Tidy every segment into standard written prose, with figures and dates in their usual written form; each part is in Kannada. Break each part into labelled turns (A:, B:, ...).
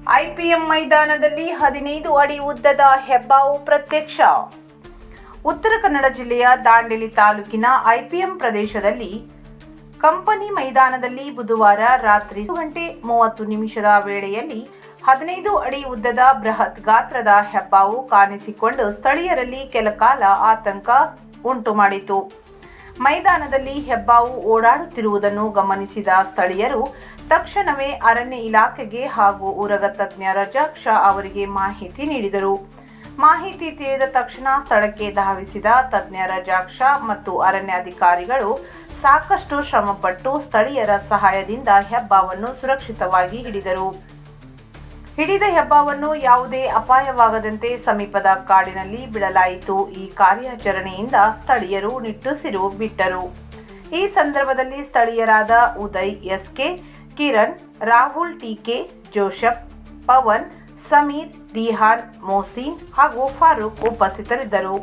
A: ಐಪಿಎಂ ಮೈದಾನದಲ್ಲಿ 15 ಅಡಿ ಉದ್ದದ ಹೆಬ್ಬಾವು ಪ್ರತ್ಯಕ್ಷ. ಉತ್ತರ ಕನ್ನಡ ಜಿಲ್ಲೆಯ ದಾಂಡೇಲಿ ತಾಲೂಕಿನ ಐಪಿಎಂ ಪ್ರದೇಶದಲ್ಲಿ ಕಂಪನಿ ಮೈದಾನದಲ್ಲಿ ಬುಧವಾರ ರಾತ್ರಿ 1:30 ವೇಳೆಯಲ್ಲಿ 15 ಅಡಿ ಉದ್ದದ ಬೃಹತ್ ಗಾತ್ರದ ಹೆಬ್ಬಾವು ಕಾಣಿಸಿಕೊಂಡು ಸ್ಥಳೀಯರಲ್ಲಿ ಕೆಲಕಾಲ ಆತಂಕ ಉಂಟು ಮಾಡಿತು. ಮೈದಾನದಲ್ಲಿ ಹೆಬ್ಬಾವು ಓಡಾಡುತ್ತಿರುವುದನ್ನು ಗಮನಿಸಿದ ಸ್ಥಳೀಯರು ತಕ್ಷಣವೇ ಅರಣ್ಯ ಇಲಾಖೆಗೆ ಹಾಗೂ ಉರಗ ತಜ್ಞ ರಜಾಕ್ ಶಾ ಅವರಿಗೆ ಮಾಹಿತಿ ನೀಡಿದರು. ಮಾಹಿತಿ ತಿಳಿದ ತಕ್ಷಣ ಸ್ಥಳಕ್ಕೆ ಧಾವಿಸಿದ ತಜ್ಞ ರಜಾಕ್ ಶಾ ಮತ್ತು ಅರಣ್ಯಾಧಿಕಾರಿಗಳು ಸಾಕಷ್ಟು ಶ್ರಮಪಟ್ಟು ಸ್ಥಳೀಯರ ಸಹಾಯದಿಂದ ಹೆಬ್ಬಾವನ್ನು ಸುರಕ್ಷಿತವಾಗಿ ಹಿಡಿದರು. ಹಿಡಿದ ಹೆಬ್ಬಾವನ್ನು ಯಾವುದೇ ಅಪಾಯವಾಗದಂತೆ ಸಮೀಪದ ಕಾಡಿನಲ್ಲಿ ಬಿಡಲಾಯಿತು. ಈ ಕಾರ್ಯಾಚರಣೆಯಿಂದ ಸ್ಥಳೀಯರು ನಿಟ್ಟುಸಿರು ಬಿಟ್ಟರು. ಈ ಸಂದರ್ಭದಲ್ಲಿ ಸ್ಥಳೀಯರಾದ Uday SK, Kiran, Rahul TK, Joseph, Pavan, Sameer, Dihan, Mohsin ಹಾಗೂ ಫಾರೂಕ್ ಉಪಸ್ಥಿತರಿದ್ದರು.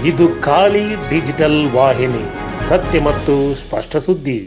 B: ಇದು ಖಾಲಿ ಡಿಜಿಟಲ್ ವಾಹಿನಿ, ಸತ್ಯ ಮತ್ತು ಸ್ಪಷ್ಟ ಸುದ್ದಿ.